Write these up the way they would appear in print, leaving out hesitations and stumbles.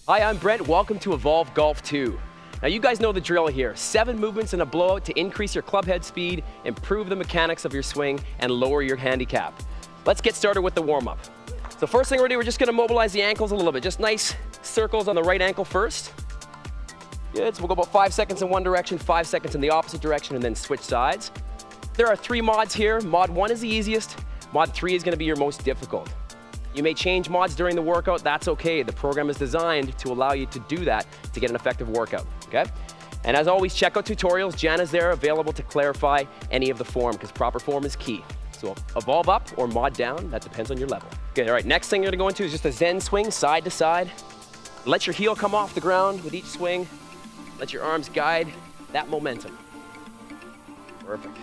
Hi, I'm Brent. Welcome to Evolve Golf 2. Now you guys know the drill here. 7 movements in a blowout to increase your club head speed, improve the mechanics of your swing, and lower your handicap. Let's get started with the warm-up. So first thing we're gonna do, we're just gonna mobilize the ankles a little bit. Just nice circles on the right ankle first. Good, so we'll go about 5 seconds in one direction, 5 seconds in the opposite direction, and then switch sides. There are 3 mods here. Mod 1 is the easiest. Mod 3 is gonna be your most difficult. You may change mods during the workout, that's okay. The program is designed to allow you to do that to get an effective workout, okay? And as always, check out tutorials. Jana's there available to clarify any of the form, because proper form is key. So evolve up or mod down, that depends on your level. Okay, all right, next thing you're gonna go into is just a Zen swing, side to side. Let your heel come off the ground with each swing. Let your arms guide that momentum. Perfect.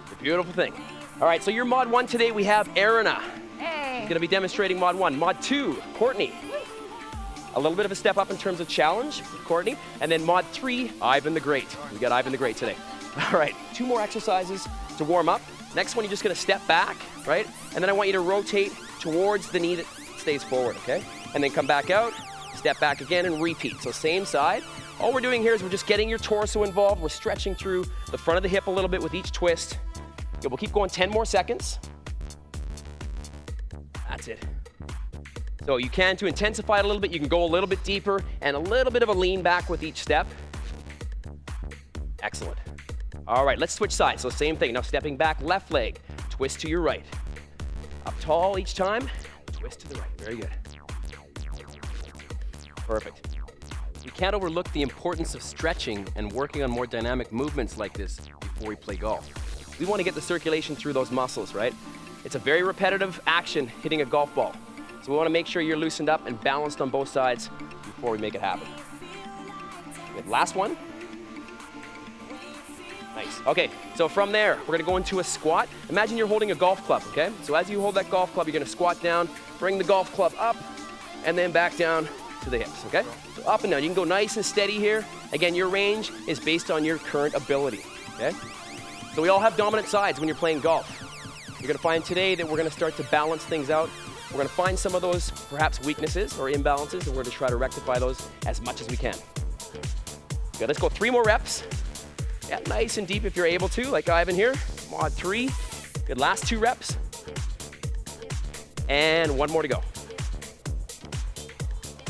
It's a beautiful thing. All right, so your mod 1 today, we have Arina. Hey. She's gonna be demonstrating mod 1. Mod 2, Courtney. A little bit of a step up in terms of challenge with Courtney. And then mod 3, Ivan the Great. We got Ivan the Great today. All right, 2 more exercises to warm up. Next one, you're just gonna step back, right? And then I want you to rotate towards the knee that stays forward, okay? And then come back out, step back again, and repeat. So same side. All we're doing here is we're just getting your torso involved. We're stretching through the front of the hip a little bit with each twist. Okay, we'll keep going 10 more seconds. That's it. So you can, to intensify it a little bit, you can go a little bit deeper and a little bit of a lean back with each step. Excellent. All right, let's switch sides. So same thing, now stepping back, left leg, twist to your right. Up tall each time, twist to the right, very good. Perfect. We can't overlook the importance of stretching and working on more dynamic movements like this before we play golf. We want to get the circulation through those muscles, right? It's a very repetitive action hitting a golf ball. So we want to make sure you're loosened up and balanced on both sides before we make it happen. Good. Last one. Nice. Okay, so from there, we're gonna go into a squat. Imagine you're holding a golf club, okay? So as you hold that golf club, you're gonna squat down, bring the golf club up, and then back down to the hips, okay? So up and down. You can go nice and steady here. Again, your range is based on your current ability, okay? So we all have dominant sides when you're playing golf. You're gonna find today that we're gonna start to balance things out. We're gonna find some of those perhaps weaknesses or imbalances, and we're gonna try to rectify those as much as we can. Good, let's go 3 more reps. Yeah, nice and deep if you're able to, like Ivan here. Mod 3. Good, last 2 reps. And 1 more to go.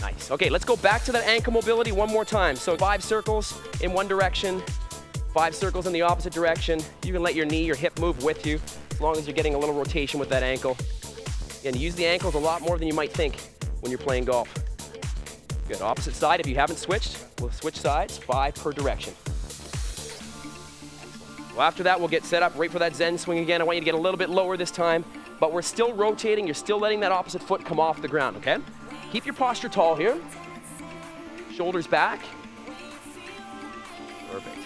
Nice. Okay, let's go back to that ankle mobility one more time. So 5 circles in one direction, 5 circles in the opposite direction. You can let your knee, your hip move with you, as long as you're getting a little rotation with that ankle. Again, use the ankles a lot more than you might think when you're playing golf. Good, opposite side, if you haven't switched, we'll switch sides, 5 per direction. Well, after that, we'll get set up right for that Zen swing again. I want you to get a little bit lower this time, but we're still rotating. You're still letting that opposite foot come off the ground, okay? Keep your posture tall here. Shoulders back. Perfect.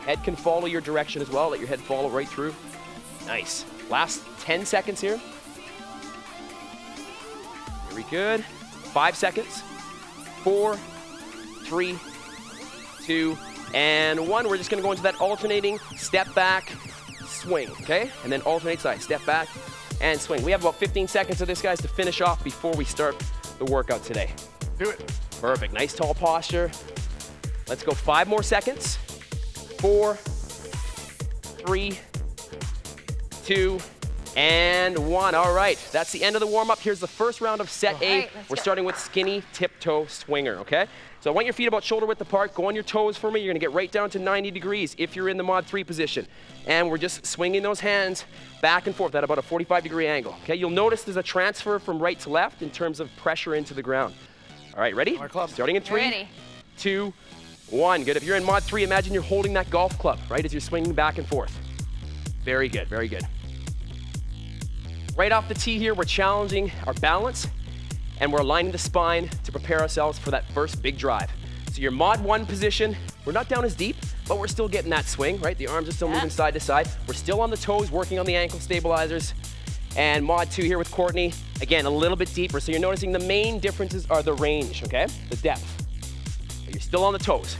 Head can follow your direction as well. Let your head follow right through. Nice. Last 10 seconds here. Very good. 5 seconds. 4, 3, 2, and 1. We're just gonna go into that alternating step back, swing, okay? And then alternate sides, step back and swing. We have about 15 seconds of this, guys, to finish off before we start the workout today. Do it. Perfect, nice tall posture. Let's go 5 more seconds. 4, 3, 2, and 1. All right, that's the end of the warm-up. Here's the first round of set A. We're starting with skinny tiptoe swinger, okay? So I want your feet about shoulder width apart. Go on your toes for me. You're gonna get right down to 90 degrees if you're in the mod 3 position. And we're just swinging those hands back and forth at about a 45-degree angle, okay? You'll notice there's a transfer from right to left in terms of pressure into the ground. All right, ready? Starting in 3, 2, 1. Good. If you're in mod 3, imagine you're holding that golf club, right, as you're swinging back and forth. Very good, very good. Right off the tee here, we're challenging our balance, and we're aligning the spine to prepare ourselves for that first big drive. So your mod 1 position, we're not down as deep, but we're still getting that swing, right? The arms are still moving side to side. We're still on the toes, working on the ankle stabilizers. And mod 2 here with Courtney, again, a little bit deeper. So you're noticing the main differences are the range, okay? The depth. But you're still on the toes.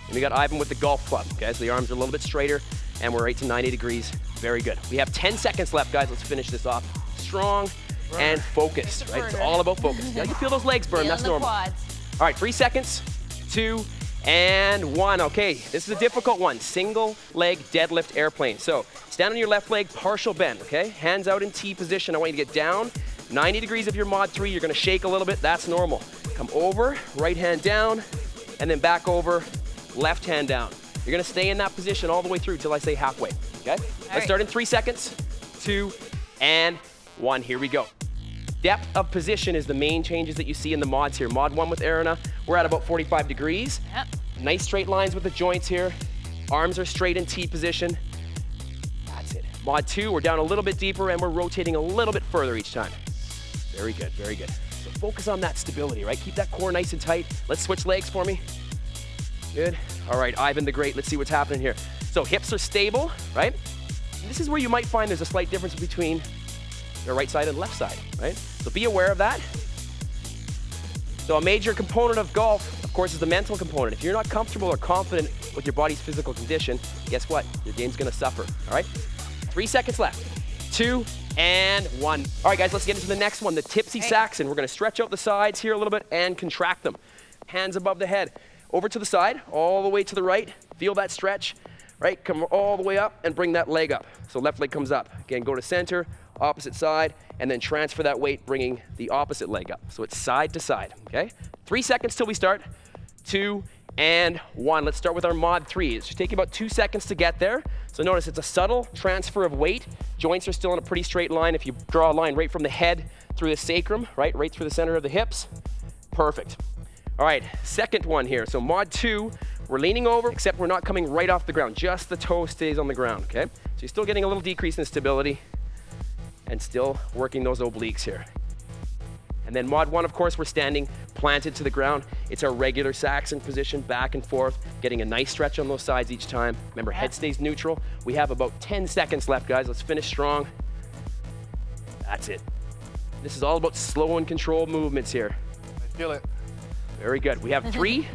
And we got Ivan with the golf club, okay? So the arms are a little bit straighter, and we're right to 90 degrees. Very good. We have 10 seconds left, guys. Let's finish this off strong. and focus, right? It's all about focus. Yeah, you feel those legs burn, that's normal. All right, 3 seconds, 2, and 1. Okay, this is a difficult one. Single leg deadlift airplane. So stand on your left leg, partial bend, okay? Hands out in T position. I want you to get down 90 degrees of your mod 3. You're gonna shake a little bit, that's normal. Come over, right hand down, and then back over, left hand down. You're gonna stay in that position all the way through till I say halfway, okay? Let's start in 3 seconds, 2, and 1. Here we go. Depth of position is the main changes that you see in the mods here. Mod 1 with Arena, we're at about 45 degrees. Yep. Nice straight lines with the joints here. Arms are straight in T position. That's it. Mod 2, we're down a little bit deeper and we're rotating a little bit further each time. Very good, very good. So focus on that stability, right? Keep that core nice and tight. Let's switch legs for me. Good. All right, Ivan the Great, let's see what's happening here. So hips are stable, right? And this is where you might find there's a slight difference between your right side and left side, right? So be aware of that. So a major component of golf, of course, is the mental component. If you're not comfortable or confident with your body's physical condition, guess what? Your game's gonna suffer, all right? 3 seconds left. 2, and 1. All right, guys, let's get into the next one, the Tipsy Saxon. We're gonna stretch out the sides here a little bit and contract them. Hands above the head. Over to the side, all the way to the right. Feel that stretch, right? Come all the way up and bring that leg up. So left leg comes up. Again, go to center, opposite side, and then transfer that weight, bringing the opposite leg up. So it's side to side, okay? 3 seconds till we start. 2, and 1. Let's start with our mod 3. It should take you about 2 seconds to get there. So notice it's a subtle transfer of weight. Joints are still in a pretty straight line. If you draw a line right from the head through the sacrum, right through the center of the hips, perfect. All right, second one here. So mod 2, we're leaning over, except we're not coming right off the ground. Just the toe stays on the ground, okay? So you're still getting a little decrease in stability and still working those obliques here. And then mod 1, of course, we're standing planted to the ground. It's our regular Saxon position, back and forth, getting a nice stretch on those sides each time. Remember, head stays neutral. We have about 10 seconds left, guys. Let's finish strong. That's it. This is all about slow and controlled movements here. I feel it. Very good. We have 3,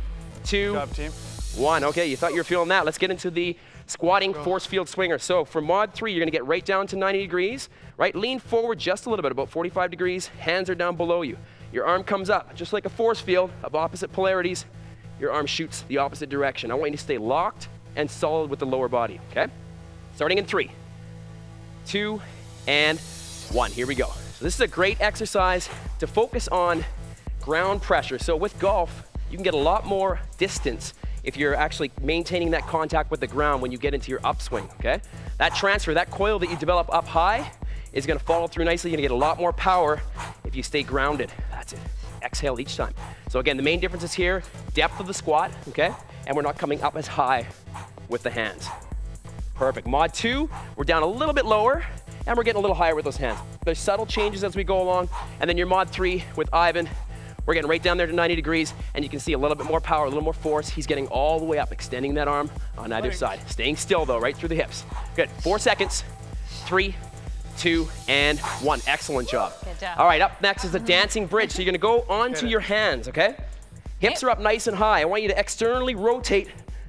2, Good job, team. 1. Okay, you thought you were feeling that. Let's get into the squatting force field swinger. So for mod 3, you're gonna get right down to 90 degrees, right? Lean forward just a little bit, about 45 degrees. Hands are down below you. Your arm comes up, just like a force field of opposite polarities. Your arm shoots the opposite direction. I want you to stay locked and solid with the lower body, okay? Starting in 3, 2, and 1. Here we go. So this is a great exercise to focus on ground pressure. So with golf, you can get a lot more distance if you're actually maintaining that contact with the ground when you get into your upswing, okay? That transfer, that coil that you develop up high is gonna follow through nicely. You're gonna get a lot more power if you stay grounded. That's it. Exhale each time. So again, the main difference is here, depth of the squat, okay? And we're not coming up as high with the hands. Perfect. Mod 2, we're down a little bit lower and we're getting a little higher with those hands. There's subtle changes as we go along. And then your mod 3 with Ivan, we're getting right down there to 90 degrees, and you can see a little bit more power, a little more force. He's getting all the way up, extending that arm on either side. Staying still though, right through the hips. Good, 4 seconds, 3, 2, and 1. Excellent job. Good job. All right, up next is the dancing bridge. So you're gonna go onto your hands, okay? Hips are up nice and high. I want you to externally rotate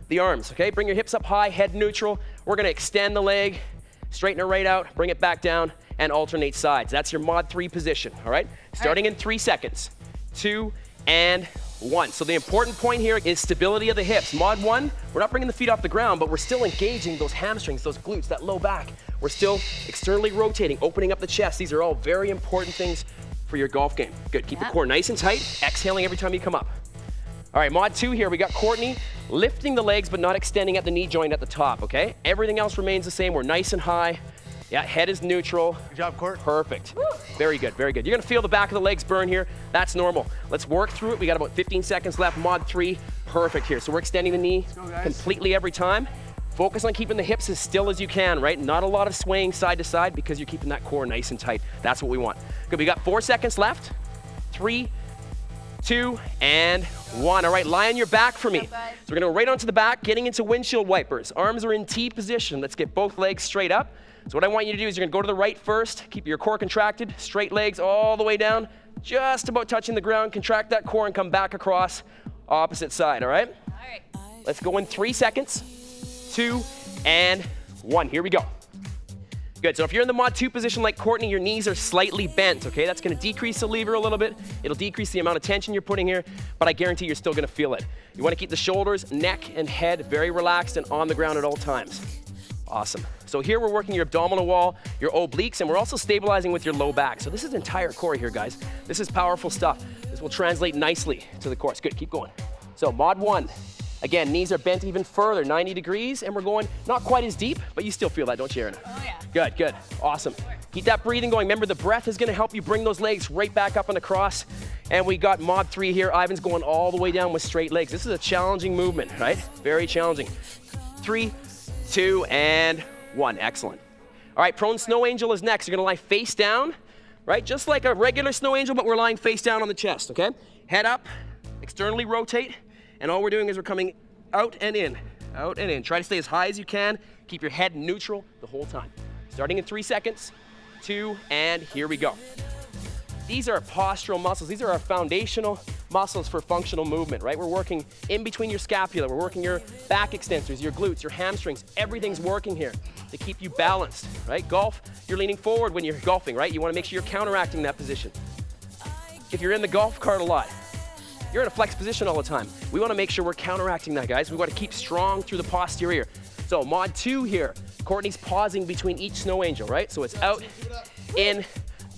the arms, okay? Bring your hips up high, head neutral. We're gonna extend the leg, straighten it right out, bring it back down, and alternate sides. That's your mod 3 position, all right? Starting in 3 seconds. 2, and 1. So the important point here is stability of the hips. Mod 1, we're not bringing the feet off the ground, but we're still engaging those hamstrings, those glutes, that low back. We're still externally rotating, opening up the chest. These are all very important things for your golf game. Good, keep the core nice and tight, exhaling every time you come up. All right, mod 2 here, we got Courtney lifting the legs but not extending at the knee joint at the top, okay? Everything else remains the same. We're nice and high. Yeah, head is neutral. Good job, Court. Perfect. Woo. Very good, very good. You're gonna feel the back of the legs burn here. That's normal. Let's work through it. We got about 15 seconds left. Mod 3, perfect here. So we're extending the knee completely every time. Focus on keeping the hips as still as you can, right? Not a lot of swaying side to side because you're keeping that core nice and tight. That's what we want. Good, we got 4 seconds left. 3, 2, and 1. All right, lie on your back for me. So we're gonna go right onto the back, getting into windshield wipers. Arms are in T position. Let's get both legs straight up. So what I want you to do is you're gonna go to the right first, keep your core contracted, straight legs all the way down, just about touching the ground, contract that core and come back across opposite side, all right? All right. Let's go in 3 seconds, 2, and 1. Here we go. Good, so if you're in the mod 2 position like Courtney, your knees are slightly bent, okay? That's gonna decrease the lever a little bit. It'll decrease the amount of tension you're putting here, but I guarantee you're still gonna feel it. You wanna keep the shoulders, neck, and head very relaxed and on the ground at all times. Awesome. So here we're working your abdominal wall, your obliques, and we're also stabilizing with your low back. So this is entire core here, guys. This is powerful stuff. This will translate nicely to the course. Good, keep going. So mod 1. Again, knees are bent even further, 90 degrees, and we're going not quite as deep, but you still feel that, don't you, Erin? Oh, yeah. Good, good, awesome. Keep that breathing going. Remember, the breath is gonna help you bring those legs right back up and across. And we got mod 3 here. Ivan's going all the way down with straight legs. This is a challenging movement, right? Very challenging. 3, 2, and 1, excellent. All right, prone snow angel is next. You're gonna lie face down, right? Just like a regular snow angel, but we're lying face down on the chest, okay? Head up, externally rotate. And all we're doing is we're coming out and in, out and in. Try to stay as high as you can. Keep your head neutral the whole time. Starting in 3 seconds, 2, and here we go. These are postural muscles. These are our foundational muscles for functional movement, right? We're working in between your scapula. We're working your back extensors, your glutes, your hamstrings. Everything's working here to keep you balanced, right? Golf, you're leaning forward when you're golfing, right? You want to make sure you're counteracting that position. If you're in the golf cart a lot, you're in a flex position all the time. We want to make sure we're counteracting that, guys. We want to keep strong through the posterior. So mod 2 here, Courtney's pausing between each snow angel, right? So it's out, in,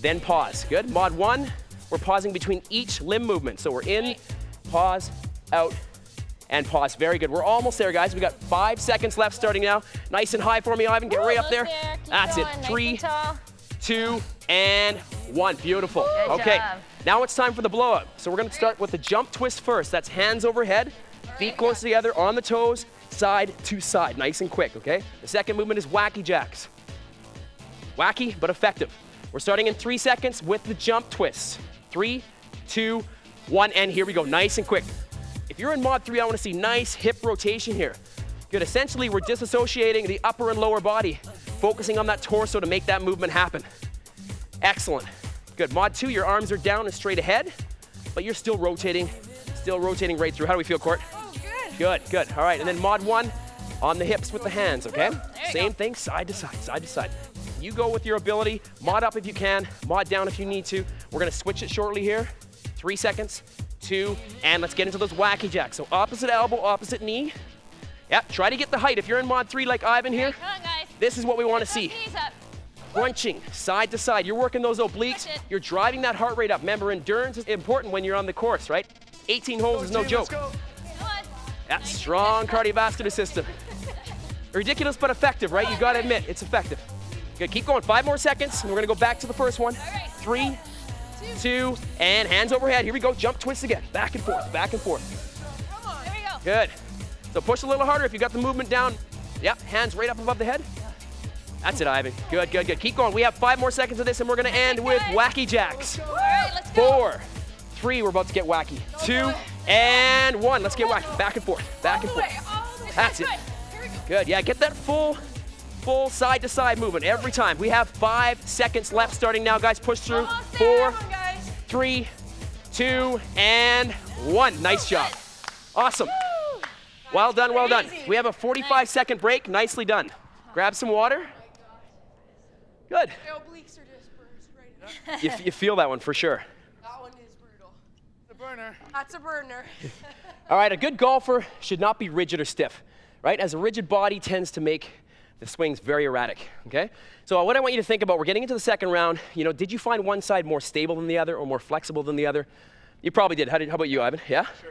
then pause. Good. Mod 1, we're pausing between each limb movement. So we're in, pause, out, and pause. Very good. We're almost there, guys. We got 5 seconds left starting now. Nice and high for me, Ivan. Get right up there. That's it. 3, 2, and 1. Beautiful. Okay. Now it's time for the blowout. So we're gonna start with the jump twist first. That's hands overhead, feet close together, on the toes, side to side. Nice and quick, okay? The second movement is wacky jacks. Wacky, but effective. We're starting in 3 seconds with the jump twists. 3, 2, 1, and here we go. Nice and quick. If you're in mod 3, I wanna see nice hip rotation here. Good, essentially we're disassociating the upper and lower body, focusing on that torso to make that movement happen. Excellent. Good, mod 2, your arms are down and straight ahead, but you're still rotating right through. How do we feel, Court? Oh, good. Good, good. All right, and then mod 1, on the hips with the hands, okay? Same thing, side to side, side to side. You go with your ability, mod up if you can, mod down if you need to. We're gonna switch it shortly here. 3 seconds, 2, and let's get into those wacky jacks. So opposite elbow, opposite knee. Yep, try to get the height. If you're in mod 3 like Ivan here, Come on, guys. this is what we wanna see. Knees up. Crunching side to side. You're working those obliques. You're driving that heart rate up. Remember, endurance is important when you're on the course, right? 18 holes is no joke. That strong cardiovascular system. Ridiculous but effective, right? You gotta admit, it's effective. Good, keep going. 5 more seconds, and we're gonna go back to the first one. 3, 2, and hands overhead. Here we go, jump twist again. Back and forth, back and forth. Come on. There we go. Good. So push a little harder if you got the movement down. Yep, hands right up above the head. That's it, Ivan. Good, good, good. Keep going. We have 5 more seconds of this, and we're gonna end with wacky jacks. All right, let's go. 4, 3, we're about to get wacky. 2, and 1. Let's get wacky. Back and forth, back and forth. That's it. Here we go. Good, yeah, get that full side to side movement every time. We have 5 seconds left starting now, guys. Push through. 4, 3, 2, and 1. Nice job. Awesome. Well done, well done. We have a 45-second break. Nicely done. Grab some water. Good. The obliques are just burns right now. You feel that one for sure. That one is brutal. The burner. That's a burner. All right, a good golfer should not be rigid or stiff, right? As a rigid body tends to make the swings very erratic, okay? So what I want you to think about, we're getting into the second round. You know, did you find one side more stable than the other or more flexible than the other? You probably did. How about you, Ivan? Yeah? Sure.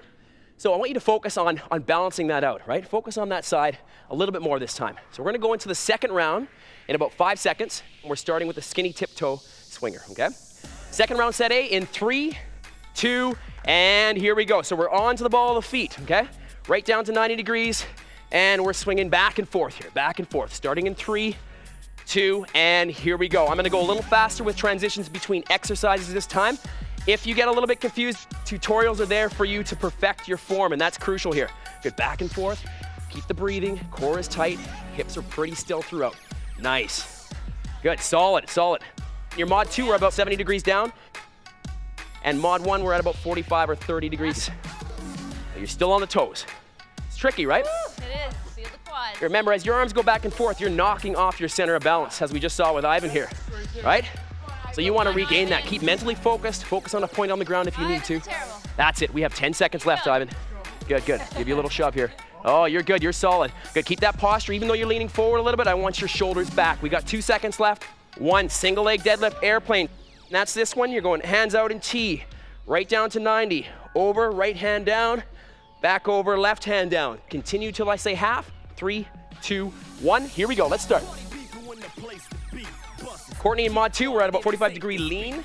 So I want you to focus on balancing that out, right? Focus on that side a little bit more this time. So we're gonna go into the second round in about 5 seconds, and we're starting with the skinny tiptoe swinger, okay? Second round, set A in 3, 2, and here we go. So we're on to the ball of the feet, okay? Right down to 90 degrees, and we're swinging back and forth here, back and forth. Starting in 3, 2, and here we go. I'm gonna go a little faster with transitions between exercises this time. If you get a little bit confused, tutorials are there for you to perfect your form, and that's crucial here. Good, back and forth, keep the breathing, core is tight, hips are pretty still throughout. Nice. Good, solid, solid. Your mod 2, we're about 70 degrees down, and mod 1, we're at about 45 or 30 degrees. You're still on the toes. It's tricky, right? It is. Feel the quads. Remember, as your arms go back and forth, you're knocking off your center of balance, as we just saw with Ivan here, right? So you want to regain that. Keep mentally focused. Focus on a point on the ground if you need to. That's it. We have 10 seconds left, Ivan. Good, good. Give you a little shove here. Oh, you're good. You're solid. Good. Keep that posture. Even though you're leaning forward a little bit, I want your shoulders back. We got 2 seconds left. 1 single leg deadlift airplane. That's this one. You're going hands out in T. Right down to 90. Over, right hand down. Back over, left hand down. Continue till I say half. 3, 2, 1. Here we go. Let's start. Courtney in mod 2, we're at about 45-degree lean.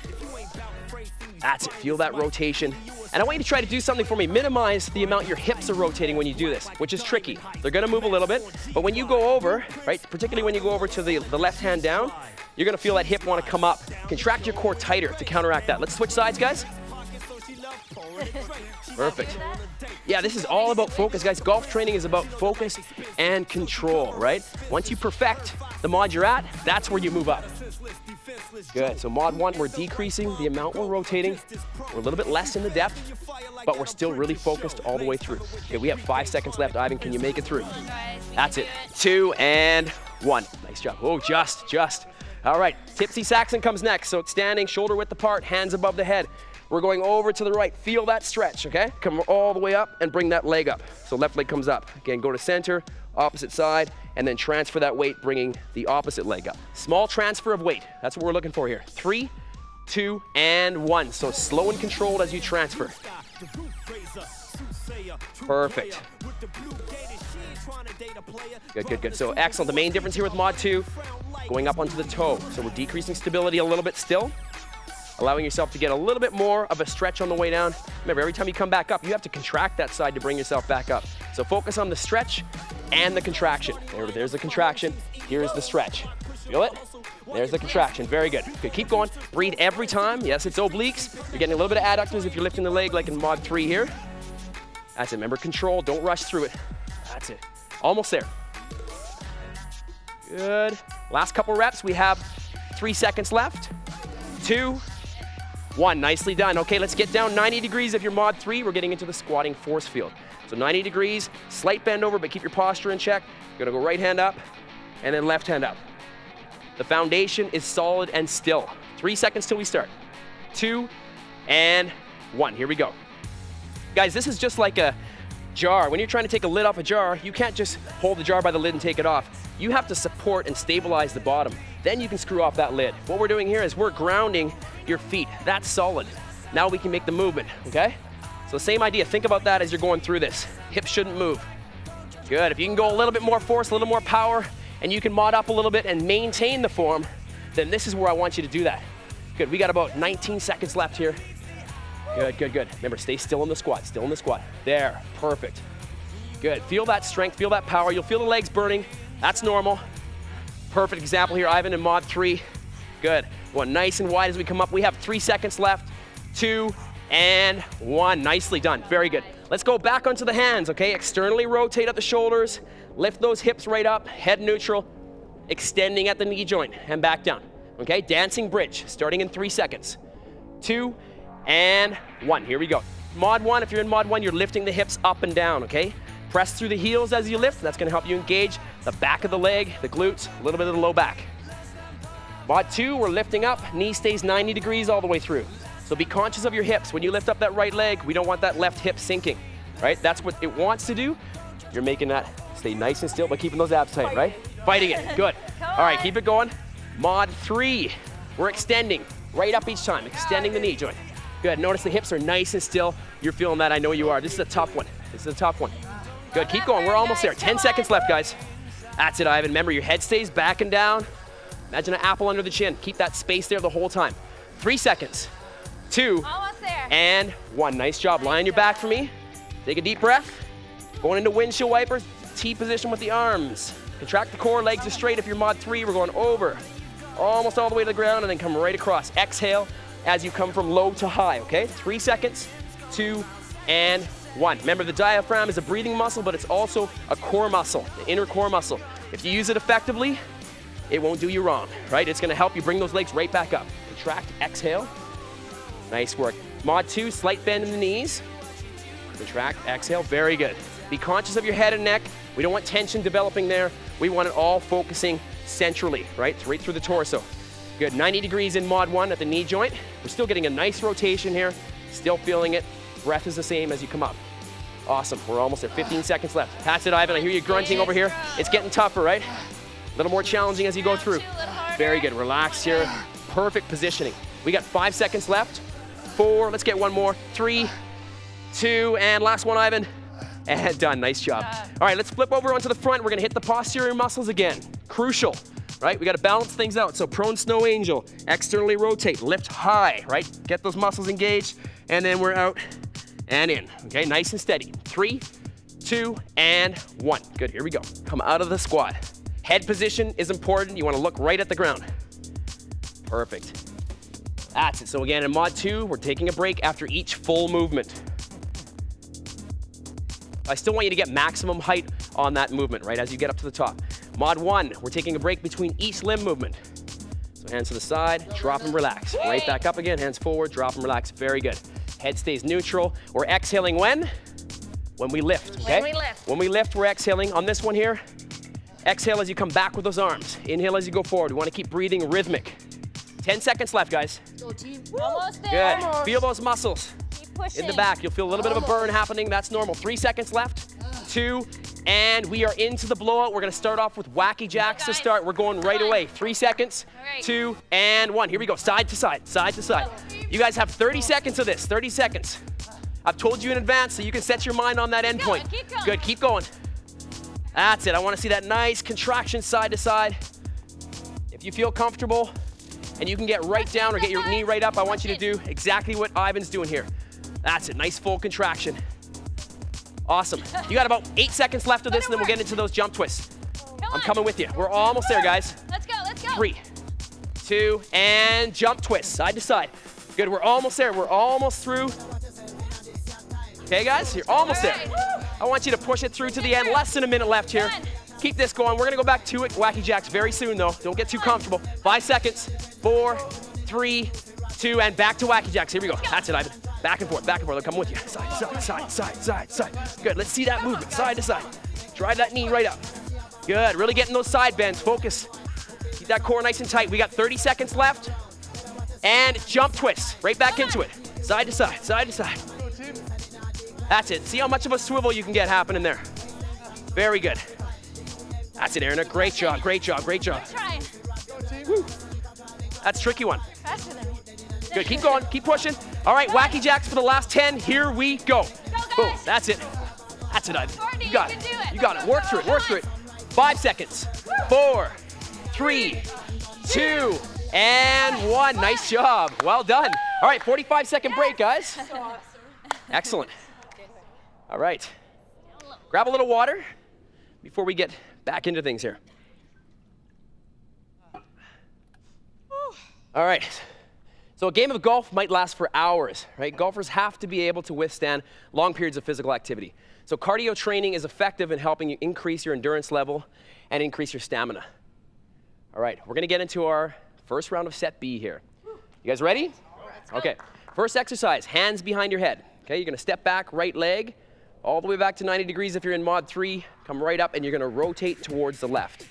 That's it. Feel that rotation. And I want you to try to do something for me. Minimize the amount your hips are rotating when you do this, which is tricky. They're going to move a little bit, but when you go over, right, particularly when you go over to the left hand down, you're going to feel that hip want to come up. Contract your core tighter to counteract that. Let's switch sides, guys. Perfect. Yeah, this is all about focus, guys. Golf training is about focus and control, right? Once you perfect the mod you're at, that's where you move up. Good. So mod 1, we're decreasing the amount we're rotating. We're a little bit less in the depth, but we're still really focused all the way through. Okay, we have 5 seconds left. Ivan, can you make it through? That's it. 2 and 1. Nice job. Oh, just. All right, Tipsy Saxon comes next. So standing, shoulder width apart, hands above the head. We're going over to the right. Feel that stretch, okay? Come all the way up and bring that leg up. So left leg comes up. Again, go to center, opposite side, and then transfer that weight, bringing the opposite leg up. Small transfer of weight. That's what we're looking for here. 3, 2, and 1. So slow and controlled as you transfer. Perfect. Good. So excellent. The main difference here with mod 2, going up onto the toe. So we're decreasing stability a little bit still, allowing yourself to get a little bit more of a stretch on the way down. Remember, every time you come back up, you have to contract that side to bring yourself back up. So focus on the stretch and the contraction. There's the contraction. Here's the stretch. Feel it? There's the contraction. Very good. Good. Keep going. Breathe every time. Yes, it's obliques. You're getting a little bit of adductors if you're lifting the leg like in mod 3 here. That's it. Remember, control. Don't rush through it. That's it. Almost there. Good. Last couple reps. We have 3 seconds left. 2, 1. Nicely done. Okay, let's get down 90 degrees if you're mod 3. We're getting into the squatting force field. So 90 degrees, slight bend over, but keep your posture in check. You're gonna go right hand up and then left hand up. The foundation is solid and still. 3 seconds till we start. 2 and 1. Here we go. Guys, this is just like a jar. When you're trying to take a lid off a jar, you can't just hold the jar by the lid and take it off. You have to support and stabilize the bottom. Then you can screw off that lid. What we're doing here is we're grounding your feet. That's solid. Now we can make the movement, okay? So same idea. Think about that as you're going through this. Hips shouldn't move. Good. If you can go a little bit more force, a little more power, and you can mod up a little bit and maintain the form, then this is where I want you to do that. Good. We got about 19 seconds left here. Good. Remember, stay still in the squat. Still in the squat. There. Perfect. Good. Feel that strength. Feel that power. You'll feel the legs burning. That's normal. Perfect example here, Ivan, in mod 3. Good. Going nice and wide as we come up. We have 3 seconds left. 2 and 1. Nicely done. Very good. Let's go back onto the hands, okay? Externally rotate at the shoulders. Lift those hips right up. Head neutral. Extending at the knee joint and back down. Okay? Dancing bridge. Starting in 3 seconds. 2 and 1. Here we go. Mod 1, if you're in mod 1, you're lifting the hips up and down, okay? Press through the heels as you lift. That's going to help you engage the back of the leg, the glutes, a little bit of the low back. Mod 2, we're lifting up. Knee stays 90 degrees all the way through. So be conscious of your hips. When you lift up that right leg, we don't want that left hip sinking, right? That's what it wants to do. You're making that stay nice and still, but keeping those abs tight, right? Fighting it. Good. All right, keep it going. Mod 3, we're extending right up each time, extending the knee joint. Good. Notice the hips are nice and still. You're feeling that. I know you are. This is a tough one. Good. Keep going. We're almost there. 10 seconds left, guys. That's it, Ivan. Remember, your head stays back and down. Imagine an apple under the chin. Keep that space there the whole time. 3 seconds. 2 and 1. Nice job. Lie on your back for me. Take a deep breath. Going into windshield wipers. T position with the arms. Contract the core. Legs are straight. If you're mod 3, we're going over. Almost all the way to the ground and then come right across. Exhale as you come from low to high, okay? 3 seconds. 2 and 1. Remember, the diaphragm is a breathing muscle, but it's also a core muscle, the inner core muscle. If you use it effectively, it won't do you wrong, right? It's gonna help you bring those legs right back up. Contract, exhale. Nice work. Mod 2, slight bend in the knees. Contract, exhale, very good. Be conscious of your head and neck. We don't want tension developing there. We want it all focusing centrally, right? It's right through the torso. Good, 90 degrees in mod 1 at the knee joint. We're still getting a nice rotation here. Still feeling it. Breath is the same as you come up. Awesome, we're almost there, 15 seconds left. That's it, Ivan, I hear you grunting over here. It's getting tougher, right? A little more challenging as you go through. Very good, relax here. Perfect positioning. We got 5 seconds left. 4, let's get one more. 3, 2, and last one, Ivan. And done, nice job. All right, let's flip over onto the front. We're gonna hit the posterior muscles again. Crucial, right? We gotta balance things out. So prone snow angel, externally rotate, lift high, right? Get those muscles engaged, and then we're out and in, okay? Nice and steady. 3, 2, and 1. Good, here we go. Come out of the squat. Head position is important. You wanna look right at the ground. Perfect. That's it. So again, in mod 2, we're taking a break after each full movement. I still want you to get maximum height on that movement, right, as you get up to the top. Mod 1, we're taking a break between each limb movement. So hands to the side, drop and relax. Right back up again, hands forward, drop and relax. Very good. Head stays neutral. We're exhaling when? When we lift, okay? When we lift. When we lift, we're exhaling. On this one here, exhale as you come back with those arms. Inhale as you go forward. We want to keep breathing rhythmic. 10 seconds left, guys. Go team. Almost there. Good. Feel those muscles. Keep pushing. In the back, you'll feel a little bit of a burn happening. That's normal. 3 seconds left. 2, and we are into the blowout. We're gonna start off with wacky jacks to start. We're going right away. 3 seconds, 2, and 1. Here we go, side to side, side to side. You guys have 30 seconds of this, 30 seconds. I've told you in advance so you can set your mind on that end point. Keep going. Good, keep going. That's it, I wanna see that nice contraction side to side. If you feel comfortable and you can get right down or get your knee right up, I want you to do exactly what Ivan's doing here. That's it, nice full contraction. Awesome. You got about 8 seconds left of this, and then we'll get into those jump twists. I'm coming with you. We're almost there, guys. Let's go, let's go. 3, 2, and jump twist, side to side. Good, we're almost there. We're almost through. Okay, guys, you're almost there. I want you to push it through to the end. Less than a minute left here. Keep this going. We're gonna go back to it. Wacky jacks very soon, though. Don't get too comfortable. 5 seconds. 4, 3, 2, and back to wacky jacks. Here we go. That's it, Ivan. Back and forth, back and forth. I'll come with you. Side, side, side, side, side, side. Good, let's see that movement, side to side. Drive that knee right up. Good, really getting those side bends. Focus. Keep that core nice and tight. We got 30 seconds left. And jump twist, right back into it. Side to side, side to side. That's it. See how much of a swivel you can get happening there. Very good. That's it, Aaron. Great job, great job, great job. Trying. Woo. That's a tricky one. Faster than me. Good, keep going, keep pushing. All right, wacky jacks for the last 10. Here we go. Boom, guys. that's it. That's it, Ivan. Courtney, You got you it. can do it. You got it. Work through it, work through it. 5 seconds. 4, 3, 2, and 1. Nice job. Well done. All right, 45-second break, guys. Excellent. All right. Grab a little water before we get back into things here. All right. So a game of golf might last for hours, right? Golfers have to be able to withstand long periods of physical activity. So cardio training is effective in helping you increase your endurance level and increase your stamina. All right, we're gonna get into our first round of set B here. You guys ready? Okay, first exercise, hands behind your head. Okay, you're gonna step back, right leg, all the way back to 90 degrees if you're in mod 3, come right up and you're gonna rotate towards the left.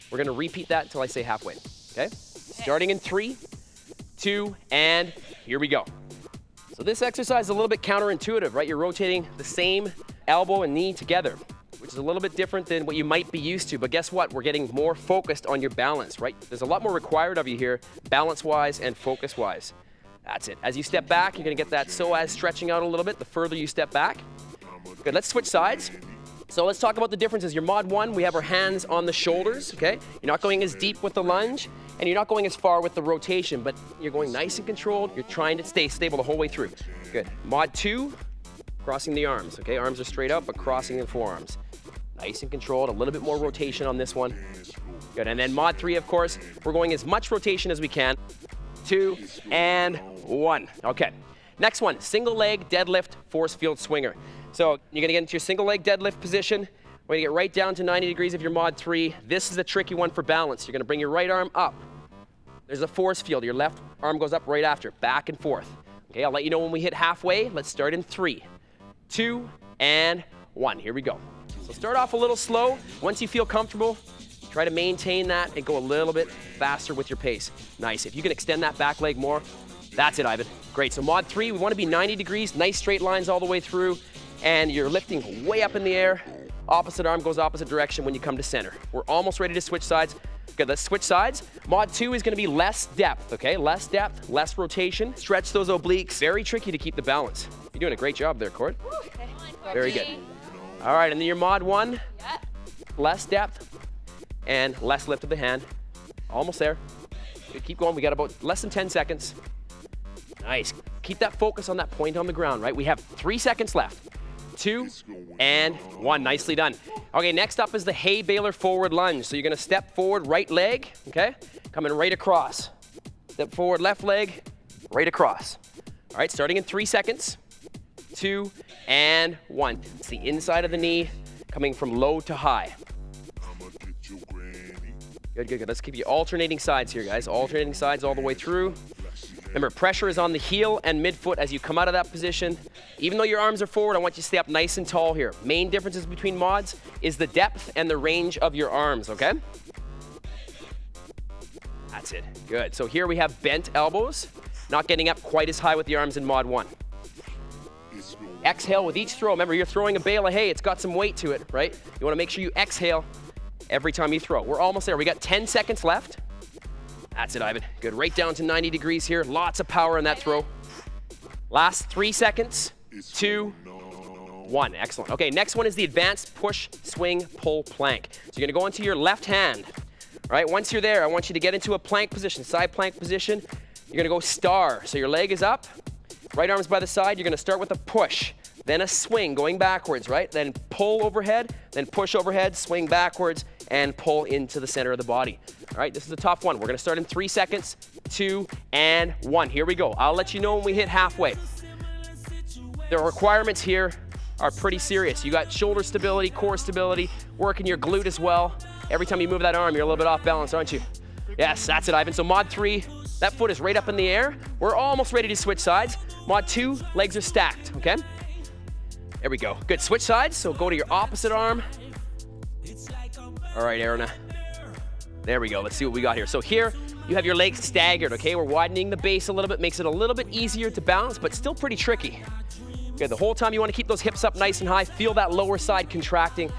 We're gonna repeat that until I say halfway, okay? Starting in 3, 2, and here we go. So this exercise is a little bit counterintuitive, right? You're rotating the same elbow and knee together, which is a little bit different than what you might be used to, but guess what? We're getting more focused on your balance, right? There's a lot more required of you here, balance-wise and focus-wise. That's it. As you step back, you're gonna get that psoas stretching out a little bit the further you step back. Good, let's switch sides. So let's talk about the differences. Your mod 1, we have our hands on the shoulders, okay? You're not going as deep with the lunge, and you're not going as far with the rotation, but you're going nice and controlled. You're trying to stay stable the whole way through. Good. Mod 2, crossing the arms, okay? Arms are straight up, but crossing the forearms. Nice and controlled, a little bit more rotation on this one. Good, and then mod 3, of course, we're going as much rotation as we can. 2, and 1. Okay. Next one, single leg deadlift forcefield swinger. So you're gonna get into your single leg deadlift position. We're gonna get right down to 90 degrees if you're mod 3. This is a tricky one for balance. You're gonna bring your right arm up. There's a force field. Your left arm goes up right after, back and forth. Okay, I'll let you know when we hit halfway. Let's start in 3, 2, and 1. Here we go. So start off a little slow. Once you feel comfortable, try to maintain that and go a little bit faster with your pace. Nice. If you can extend that back leg more, that's it, Ivan. Great. So mod 3, we want to be 90 degrees, nice straight lines all the way through, and you're lifting way up in the air. Opposite arm goes opposite direction when you come to center. We're almost ready to switch sides. Good, let's switch sides. Mod 2 is going to be less depth, okay? Less depth, less rotation. Stretch those obliques. Very tricky to keep the balance. You're doing a great job there, Cord. Okay. Very good. All right, and then your mod 1, Yeah. less depth and less lift of the hand. Almost there. Good, keep going. We got about less than 10 seconds. Nice. Keep that focus on that point on the ground, right? We have 3 seconds left. 2 and 1. Nicely done. Okay, next up is the hay baler forward lunge. So you're going to step forward, right leg, okay? Coming right across. Step forward, left leg, right across. All right, starting in 3 seconds. 2 and 1. It's the inside of the knee coming from low to high. Good, good, good. Let's keep you alternating sides here, guys. Alternating sides all the way through. Remember, pressure is on the heel and midfoot as you come out of that position. Even though your arms are forward, I want you to stay up nice and tall here. Main differences between mods is the depth and the range of your arms, okay? That's it. Good. So here we have bent elbows, not getting up quite as high with the arms in mod 1. Exhale with each throw. Remember, you're throwing a bale of hay. It's got some weight to it, right? You want to make sure you exhale every time you throw. We're almost there. We got 10 seconds left. That's it, Ivan. Good. Right down to 90 degrees here. Lots of power in that throw. Last 3 seconds. 2, 1. Excellent. Okay, next one is the advanced push, swing, pull, plank. So you're going to go into your left hand. All right, once you're there, I want you to get into a plank position, side plank position. You're going to go star. So your leg is up. Right arm's by the side. You're going to start with a push, then a swing going backwards, right? Then pull overhead, then push overhead, swing backwards, and pull into the center of the body. All right, this is a tough one. We're going to start in 3 seconds, 2 and 1. Here we go. I'll let you know when we hit halfway. The requirements here are pretty serious. You got shoulder stability, core stability, working your glute as well. Every time you move that arm, you're a little bit off balance, aren't you? Yes, that's it, Ivan. So mod 3, that foot is right up in the air. We're almost ready to switch sides. Mod 2, legs are stacked, okay? There we go. Good, switch sides. So go to your opposite arm. All right, Aruna. There we go. Let's see what we got here. So here, you have your legs staggered, okay? We're widening the base a little bit, makes it a little bit easier to balance, but still pretty tricky. Okay, the whole time you want to keep those hips up nice and high. Feel that lower side contracting.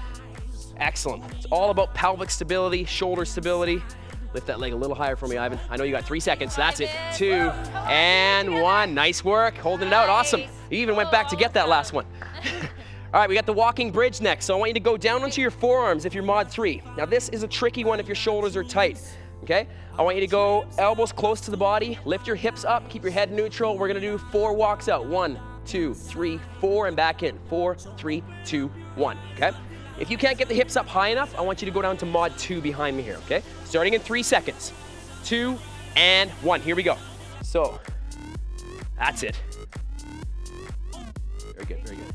Excellent. It's all about pelvic stability, shoulder stability. Lift that leg a little higher for me, Ivan. I know you got 3 seconds. That's it. 2 and 1. Nice work. Holding it out. Awesome. You even went back to get that last one. All right, we got the walking bridge next. So I want you to go down onto your forearms if you're mod 3. Now this is a tricky one if your shoulders are tight, okay? I want you to go elbows close to the body, lift your hips up, keep your head neutral. We're gonna do 4 walks out. 1, 2, 3, 4, and back in. 4, 3, 2, 1, okay? If you can't get the hips up high enough, I want you to go down to mod 2 behind me here, okay? Starting in 3 seconds. 2 and 1, here we go. So, that's it. Very good, very good.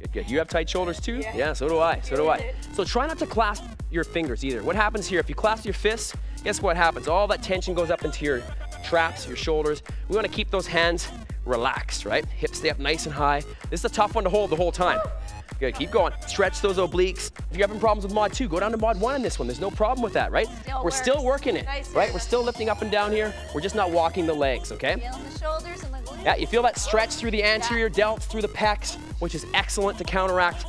Good, good. You have tight shoulders too? Yeah, so do I, so do I. So try not to clasp your fingers either. What happens here, if you clasp your fists, guess what happens? All that tension goes up into your traps, your shoulders. We want to keep those hands relaxed, right? Hips stay up nice and high. This is a tough one to hold the whole time. Good, keep going. Stretch those obliques. If you're having problems with mod 2, go down to mod 1 in this one. There's no problem with that, right? We're still working it, right? We're still lifting up and down here. We're just not walking the legs, okay? Feeling the shoulders and the glutes. Yeah, you feel that stretch through the anterior delts, through the pecs, which is excellent to counteract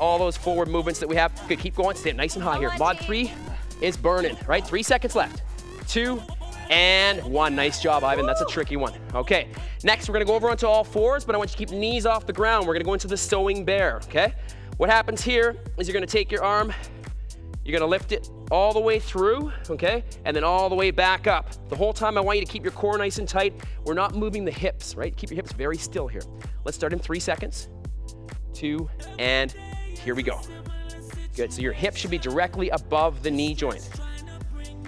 all those forward movements that we have. Good, keep going. Stay nice and high here. Mod 3 is burning, right? 3 seconds left. 2 and 1. Nice job, Ivan. That's a tricky one. Okay, next we're gonna go over onto all fours, but I want you to keep knees off the ground. We're gonna go into the sewing bear, okay? What happens here is you're gonna take your arm, you're gonna lift it all the way through, okay? And then all the way back up. The whole time I want you to keep your core nice and tight. We're not moving the hips, right? Keep your hips very still here. Let's start in 3 seconds. 2, and here we go. Good, so your hip should be directly above the knee joint.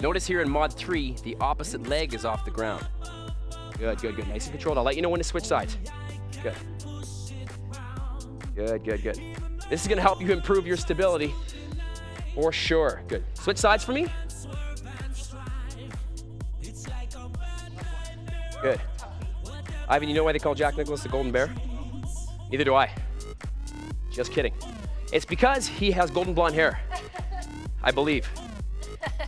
Notice here in mod 3, the opposite leg is off the ground. Good, good, good, nice and controlled. I'll let you know when to switch sides. Good. Good, good, good. This is gonna help you improve your stability for sure. Good. Switch sides for me. Good. Ivan, you know why they call Jack Nicklaus the Golden Bear? Neither do I. Just kidding. It's because he has golden blonde hair, I believe.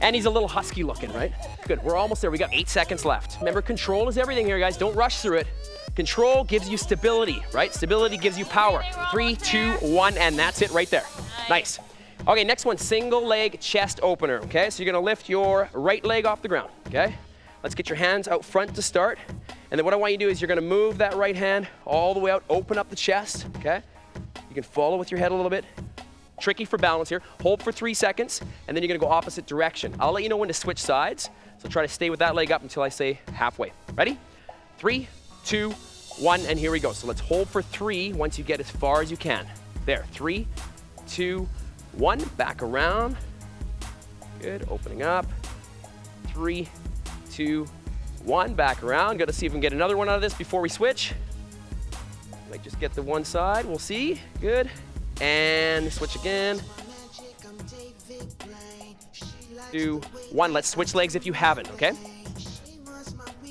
And he's a little husky looking, right? Good, we're almost there. We got 8 seconds left. Remember, control is everything here, guys. Don't rush through it. Control gives you stability, right? Stability gives you power. 3, 2, 1, and that's it right there. Nice. Okay, next one, single leg chest opener, okay? So you're gonna lift your right leg off the ground, okay? Let's get your hands out front to start. And then what I want you to do is you're gonna move that right hand all the way out, open up the chest, okay? You can follow with your head a little bit. Tricky for balance here. Hold for 3 seconds, and then you're gonna go opposite direction. I'll let you know when to switch sides, so try to stay with that leg up until I say halfway. Ready? 3, 2, 1, and here we go. So let's hold for 3 once you get as far as you can. There, 3, 2, 1, back around. Good, opening up. 3, 2, 1, back around. Got to see if we can get another one out of this before we switch. Might just get the one side, we'll see. Good, and switch again. 2, 1, let's switch legs if you haven't, okay?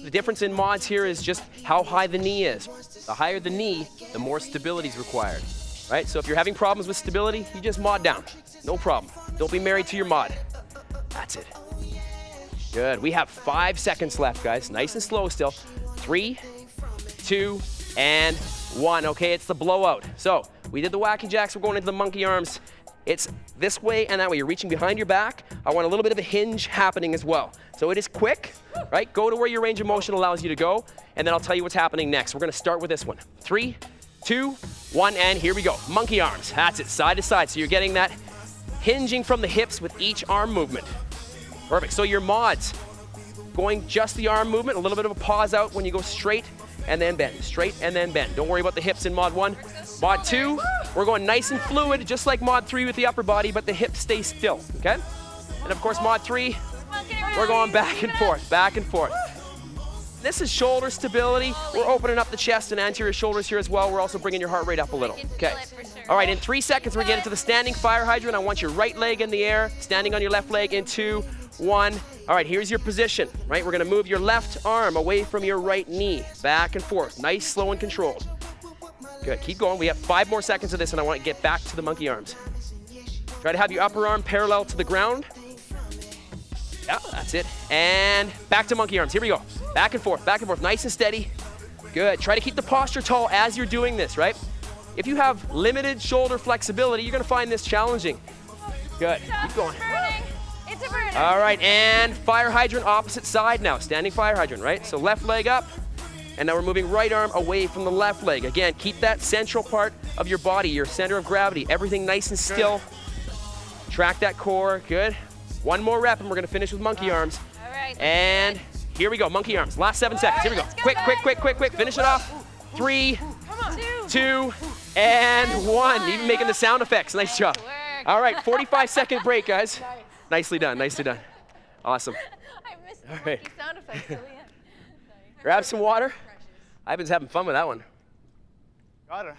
The difference in mods here is just how high the knee is. The higher the knee, the more stability is required, right? So if you're having problems with stability, you just mod down, no problem. Don't be married to your mod. That's it. Good, we have 5 seconds left, guys. Nice and slow still. 3, 2, and 1. Okay, it's the blowout. So we did the wacky jacks, we're going into the monkey arms. It's this way and that way. You're reaching behind your back. I want a little bit of a hinge happening as well. So it is quick, right? Go to where your range of motion allows you to go, and then I'll tell you what's happening next. We're gonna start with this one. 3, 2, 1, and here we go. Monkey arms, that's it, side to side. So you're getting that hinging from the hips with each arm movement. Perfect, so your mods, going just the arm movement, a little bit of a pause out when you go straight and then bend, straight and then bend. Don't worry about the hips in mod 1. Mod 2, we're going nice and fluid, just like mod 3 with the upper body, but the hips stay still, okay? And of course, mod 3, we're going back and forth, back and forth. This is shoulder stability. We're opening up the chest and anterior shoulders here as well. We're also bringing your heart rate up a little, okay? All right, in 3 seconds, we're getting to the standing fire hydrant. I want your right leg in the air, standing on your left leg in 2, 1. All right, here's your position, right? We're gonna move your left arm away from your right knee, back and forth. Nice, slow, and controlled. Good, keep going. We have 5 more seconds of this, and I want to get back to the monkey arms. Try to have your upper arm parallel to the ground. Yeah, that's it. And back to monkey arms. Here we go. Back and forth, nice and steady. Good. Try to keep the posture tall as you're doing this, right? If you have limited shoulder flexibility, you're gonna find this challenging. Good. Keep going. It's a burner. All right, and fire hydrant opposite side now. Standing fire hydrant, right? So left leg up, and now we're moving right arm away from the left leg. Again, keep that central part of your body, your center of gravity, everything nice and still. Track that core, good. 1 more rep, and we're gonna finish with monkey arms. All right. And here we go, monkey arms. Last 7 seconds, here we go. Let's go, Quick, guys. quick. Finish it off. 3, 2, and 1. Even making the sound effects, nice job. All right, 45-second break, guys. Nicely done, nicely done. Awesome. I missed the All right. monkey sound effects till the end. Grab some water. I've been having fun with that one. Got her.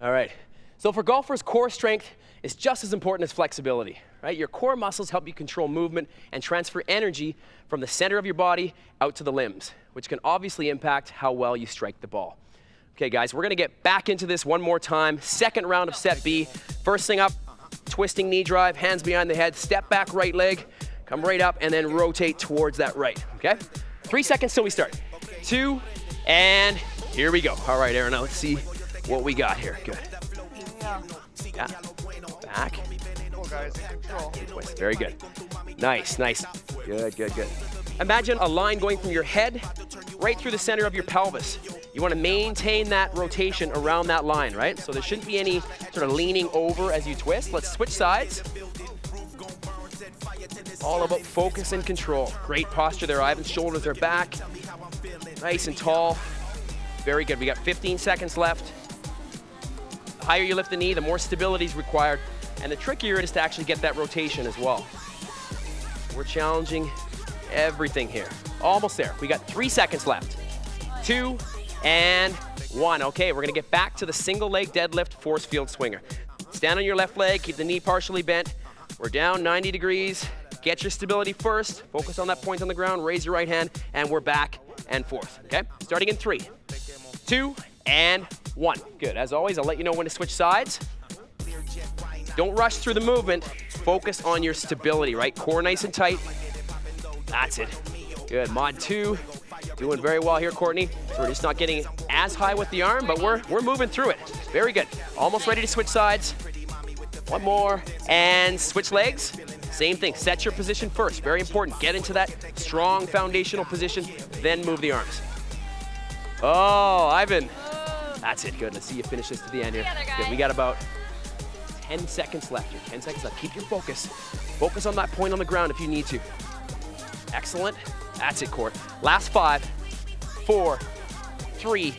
All right. So for golfers, core strength is just as important as flexibility, right? Your core muscles help you control movement and transfer energy from the center of your body out to the limbs, which can obviously impact how well you strike the ball. Okay, guys, we're gonna get back into this one more time. Second round of set B. First thing up, twisting knee drive, hands behind the head, step back right leg, come right up, and then rotate towards that right, okay? 3 seconds till we start. 2, and here we go. All right, Aaron, now let's see what we got here. Good. Yeah, back. Cool, guys. Control. Twist, very good. Nice. Good. Imagine a line going from your head right through the center of your pelvis. You want to maintain that rotation around that line, right? So there shouldn't be any sort of leaning over as you twist. Let's switch sides. All about focus and control. Great posture there, Ivan's shoulders are back. Nice and tall. Very good, we got 15 seconds left. The higher you lift the knee, the more stability is required. And the trickier it is to actually get that rotation as well. We're challenging everything here. Almost there, we got 3 seconds left. 2, and 1. Okay, we're gonna get back to the single leg deadlift force field swinger. Stand on your left leg, keep the knee partially bent. We're down 90 degrees. Get your stability first. Focus on that point on the ground, raise your right hand, and we're back and forth, okay? Starting in 3, 2, and 1. Good. As always, I'll let you know when to switch sides. Don't rush through the movement. Focus on your stability, right? Core nice and tight. That's it. Good. Mod 2. Doing very well here, Courtney. So we're just not getting as high with the arm, but we're moving through it. Very good. Almost ready to switch sides. One more. And switch legs. Same thing. Set your position first. Very important. Get into that strong foundational position, then move the arms. Oh, Ivan. That's it. Good. Let's see you finish this to the end here. Good. We got about 10 seconds left here. 10 seconds left. Keep your focus. Focus on that point on the ground if you need to. Excellent. That's it, Court. Last 5, 4, 3,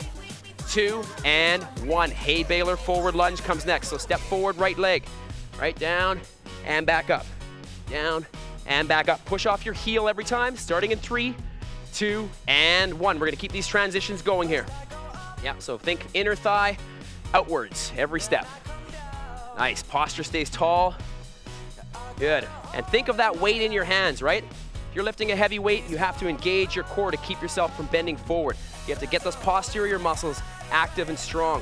2, and 1. Hay baler forward lunge comes next. So step forward, right leg. Right down and back up. Down and back up. Push off your heel every time. Starting in 3, 2, and 1. We're gonna keep these transitions going here. Yeah, so think inner thigh outwards every step. Nice. Posture stays tall. Good. And think of that weight in your hands, right? If you're lifting a heavy weight, you have to engage your core to keep yourself from bending forward. You have to get those posterior muscles active and strong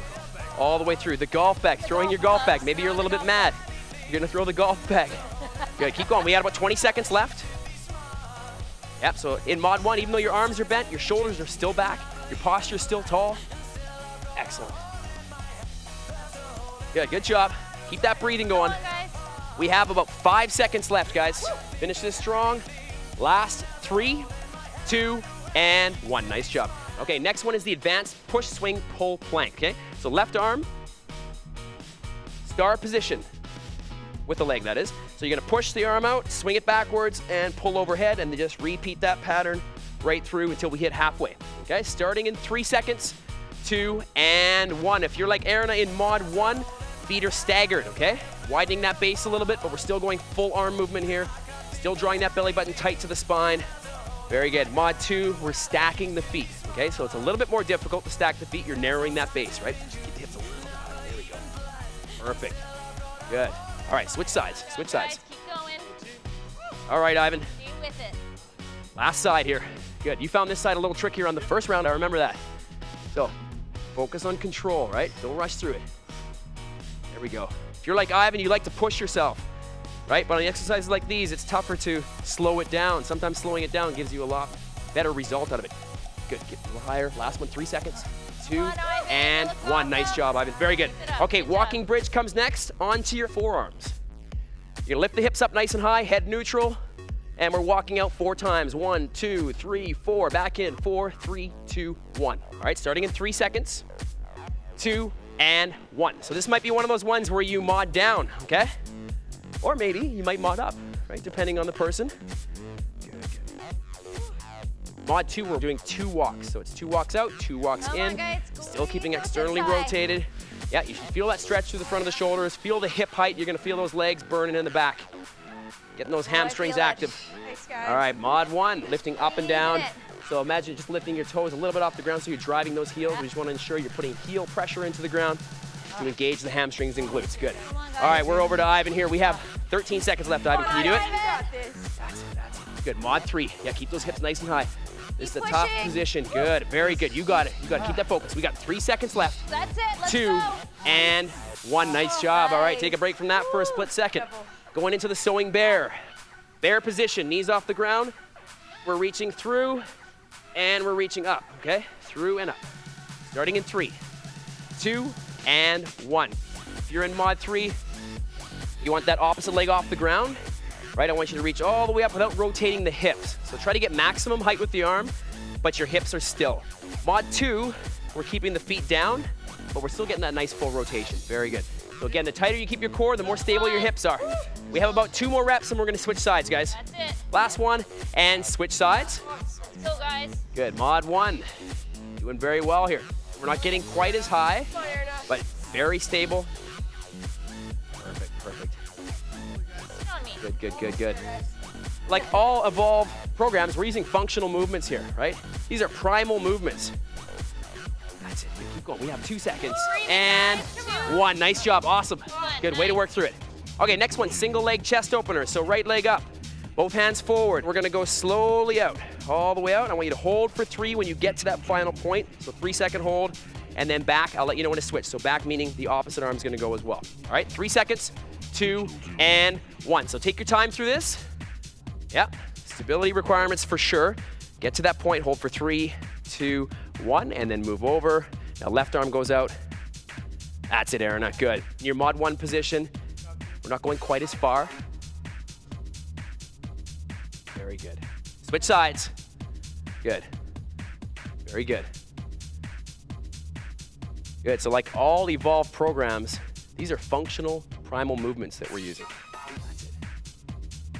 all the way through. The golf bag, throwing your golf bag. Maybe you're a little bit mad. You're gonna throw the golf bag. Good, keep going. We got about 20 seconds left. Yep, so in mod 1, even though your arms are bent, your shoulders are still back, your posture is still tall. Excellent. Good, good job. Keep that breathing going. Come on, guys. We have about 5 seconds left, guys. Finish this strong. Last 3, 2, and 1. Nice job. Okay, next one is the advanced push, swing, pull plank, okay? So left arm, star position with the leg, that is. So you're gonna push the arm out, swing it backwards, and pull overhead, and then just repeat that pattern right through until we hit halfway, okay? Starting in 3 seconds, 2, and 1. If you're like Arina in mod 1, feet are staggered, okay? Widening that base a little bit, but we're still going full arm movement here. Still drawing that belly button tight to the spine. Very good. Mod 2, we're stacking the feet, okay? So it's a little bit more difficult to stack the feet. You're narrowing that base, right? Just keep the hips a little bit high. There we go. Perfect. Good. All right, switch sides. Switch sides. Guys, keep going. All right, Ivan. Stay with it. Last side here. Good. You found this side a little trickier on the first round. I remember that. So focus on control, right? Don't rush through it. There we go. If you're like Ivan, you like to push yourself, right? But on exercises like these, it's tougher to slow it down. Sometimes slowing it down gives you a lot better result out of it. Good, get a little higher. Last one, 3 seconds. 2, Come on, Ivan. and Let's 1. go. Nice job, Ivan. Very good. Keep it up. Okay, Good walking job. bridge comes next. Onto your forearms. You're gonna lift the hips up nice and high, head neutral, and we're walking out 4 times. 1, 2, 3, 4. Back in. 4, 3, 2, 1. All right, starting in 3 seconds. 2, and 1. So this might be one of those ones where you mod down, okay? Or maybe you might mod up, right? Depending on the person. Good, good. Mod 2, we're doing 2 walks. So it's 2 walks out, 2 walks Come in. on, guys. Still keeping Go to the externally side. rotated. Yeah, you should feel that stretch through the front of the shoulders. Feel the hip height. You're gonna feel those legs burning in the back. Getting those hamstrings feel it. active. Thanks, guys. All right, mod 1, lifting up and down. Keep it. So imagine just lifting your toes a little bit off the ground so you're driving those heels. We just want to ensure you're putting heel pressure into the ground to engage the hamstrings and glutes. Good. Come on, guys. All right, we're over to Ivan here. We have 13 seconds left, Ivan. Can you do it? You got this. That's it, that's it. Good, mod 3. Yeah, keep those hips nice and high. This is the Keep top pushing. position. Good, very good. You got it. You got to keep that focus. We got 3 seconds left. That's it. Let's 2, go. and 1. Nice job. All right, take a break from that for a split second. Going into the sewing bear. Bear position, knees off the ground. We're reaching through, and we're reaching up, okay? Through and up. Starting in 3, 2, and 1. If you're in mod 3, you want that opposite leg off the ground, right? I want you to reach all the way up without rotating the hips. So try to get maximum height with the arm, but your hips are still. Mod 2, we're keeping the feet down, but we're still getting that nice full rotation. Very good. So again, the tighter you keep your core, the more stable your hips are. We have about 2 more reps and we're gonna switch sides, guys. That's it. Last one, and switch sides. Let's go, guys. Good, mod 1. Doing very well here. We're not getting quite as high, Come on, Arina. but very stable. Perfect, perfect. Sit on me. Good, good, good, good. Like all Evolve programs, we're using functional movements here, right? These are primal movements. That's it, good, keep going. We have 2 seconds. And 1, nice job, awesome. Good, way to work through it. Okay, next one, single leg chest opener. So right leg up, both hands forward. We're gonna go slowly out, all the way out. I want you to hold for 3 when you get to that final point. So 3-second hold, and then back. I'll let you know when to switch. So back meaning the opposite arm's gonna go as well. All right, 3 seconds, 2, and 1. So take your time through this. Yep, stability requirements for sure. Get to that point, hold for 3, 2, 1, and then move over. Now left arm goes out. That's it, Aaron, good. In your mod 1 position, we're not going quite as far. Very good. Switch sides. Good. Very good. Good, so like all Evolve programs, these are functional primal movements that we're using. That's it.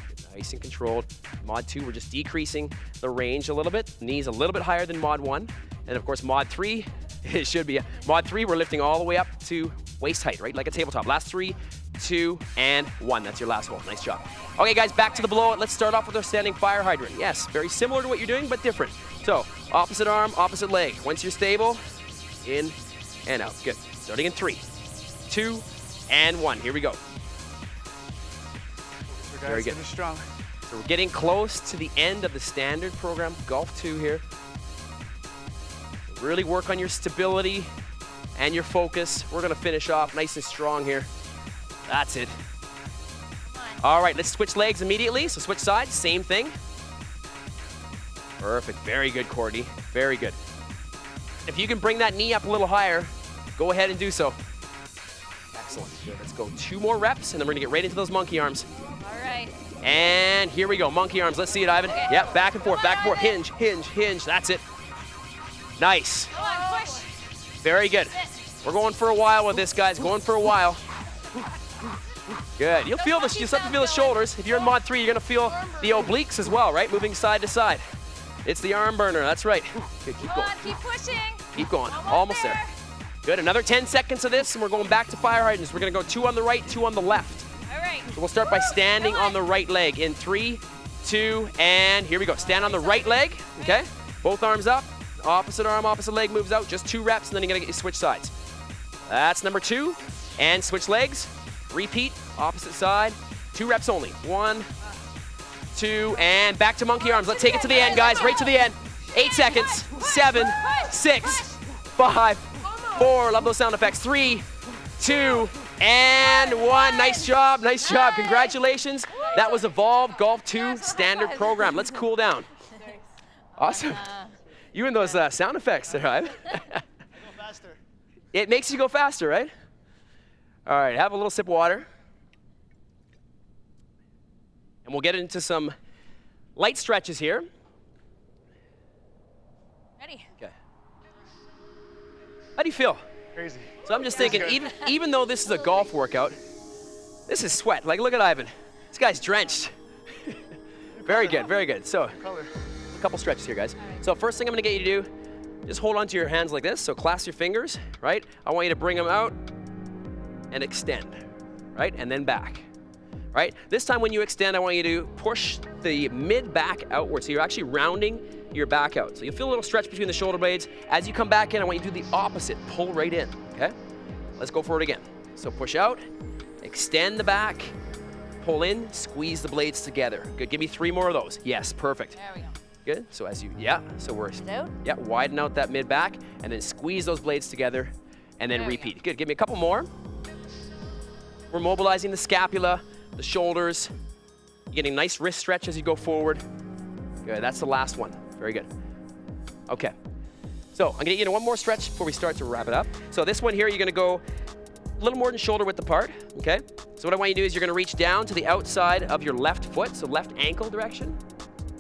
Good, nice and controlled. Mod 2, we're just decreasing the range a little bit. Knees a little bit higher than Mod 1. And of course, Mod 3, it should be Mod 3, we're lifting all the way up to waist height, right? Like a tabletop. Last 3, 2, and 1. That's your last hold. Nice job. Okay, guys, back to the blowout. Let's start off with our standing fire hydrant. Yes, very similar to what you're doing, but different. So, opposite arm, opposite leg. Once you're stable, in and out. Good. Starting in 3, 2, and 1. Here we go. Very good. Strong. So we're getting close to the end of the standard program, Golf 2 here. Really work on your stability and your focus. We're gonna finish off nice and strong here. That's it. All right, let's switch legs immediately. So switch sides, same thing. Perfect, very good, Courtney, very good. If you can bring that knee up a little higher, go ahead and do so. Excellent, good. Let's go 2 more reps, and then we're gonna get right into those monkey arms. All right. And here we go, monkey arms. Let's see it, Ivan. Okay. Yep, back and forth, hinge, hinge, hinge, that's it. Nice. Come on, push. Very good. We're going for a while with this, guys. Going for a while. Good. You'll feel this. You'll start to feel the shoulders. If you're in Mod 3, you're going to feel the obliques as well, right? Moving side to side. It's the arm burner. That's right. Good. Keep going. Come on, keep pushing. Keep going. Almost there. Good. Another 10 seconds of this, and we're going back to fire hydrants. We're going to go 2 on the right, 2 on the left. All right. So we'll start by standing on the right leg in 3, 2, and here we go. Stand on the right leg, okay? Both arms up. Opposite arm, opposite leg moves out. Just 2 reps, and then you're gonna get you switch sides. That's number 2. And switch legs. Repeat, opposite side. 2 reps only. 1, 2, and back to monkey arms. Let's take it to the end, guys. Right to the end. 8 seconds. 7, 6, 5, 4. Love those sound effects. 3, 2, and 1. Nice job. Nice job. Congratulations. That was Evolve Golf 2 standard program. Let's cool down. Awesome. You and those sound effects there, Ivan. Go faster. It makes you go faster, right? All right, have a little sip of water. And we'll get into some light stretches here. Ready. Okay. How do you feel? Crazy. So I'm just thinking, even though this is a golf workout, this is sweat. Like, look at Ivan. This guy's drenched. Very good, very good. So, Color. a couple stretches here, guys. So first thing I'm gonna get you to do, just hold onto your hands like this. So clasp your fingers, right? I want you to bring them out and extend, right? And then back, right? This time when you extend, I want you to push the mid-back outward. So you're actually rounding your back out. So you'll feel a little stretch between the shoulder blades. As you come back in, I want you to do the opposite, pull right in, okay? Let's go for it again. So push out, extend the back, pull in, squeeze the blades together. Good, give me 3 more of those. Yes, perfect. There we go. Good, so as you, yeah, so we're, Out. yeah, widen out that mid-back, and then squeeze those blades together, and then There we repeat. Good, give me a couple more. We're mobilizing the scapula, the shoulders. You're getting a nice wrist stretch as you go forward. Good, that's the last one. Very good. Okay, so I'm gonna get you into one more stretch before we start to wrap it up. So this one here, you're gonna go a little more than shoulder width apart, okay? So what I want you to do is you're gonna reach down to the outside of your left foot, so left ankle direction.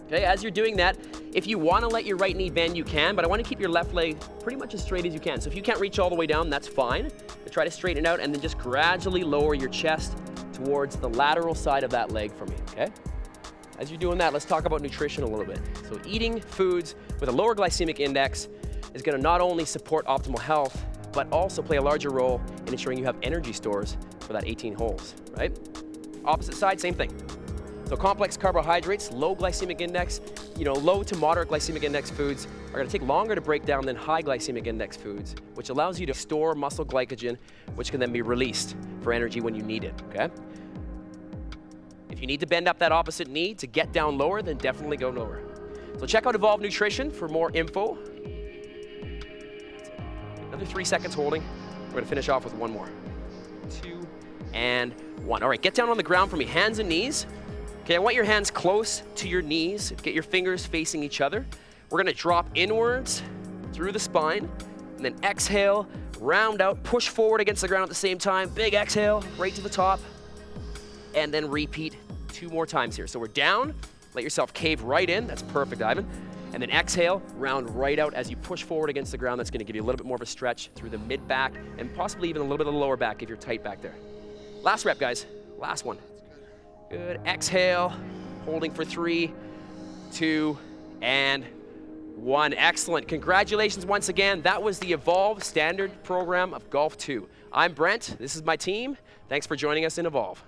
Okay, as you're doing that, if you want to let your right knee bend, you can, but I want to keep your left leg pretty much as straight as you can. So if you can't reach all the way down, that's fine. But try to straighten it out and then just gradually lower your chest towards the lateral side of that leg for me, okay? As you're doing that, let's talk about nutrition a little bit. So eating foods with a lower glycemic index is going to not only support optimal health, but also play a larger role in ensuring you have energy stores for that 18 holes, right? Opposite side, same thing. So complex carbohydrates, low glycemic index, low to moderate glycemic index foods are gonna take longer to break down than high glycemic index foods, which allows you to store muscle glycogen, which can then be released for energy when you need it, okay? If you need to bend up that opposite knee to get down lower, then definitely go lower. So check out Evolve Nutrition for more info. Another 3 seconds holding. We're gonna finish off with one more. 2 and 1. All right, get down on the ground for me, hands and knees. Okay, I want your hands close to your knees. Get your fingers facing each other. We're gonna drop inwards through the spine, and then exhale, round out, push forward against the ground at the same time. Big exhale, right to the top, and then repeat 2 more times here. So we're down, let yourself cave right in. That's perfect, Ivan. And then exhale, round right out as you push forward against the ground. That's gonna give you a little bit more of a stretch through the mid back and possibly even a little bit of the lower back if you're tight back there. Last rep, guys, last one. Good, exhale, holding for 3, 2, and 1. Excellent. Congratulations once again. That was the Evolve Standard Program of Golf 2. I'm Brent. This is my team. Thanks for joining us in Evolve.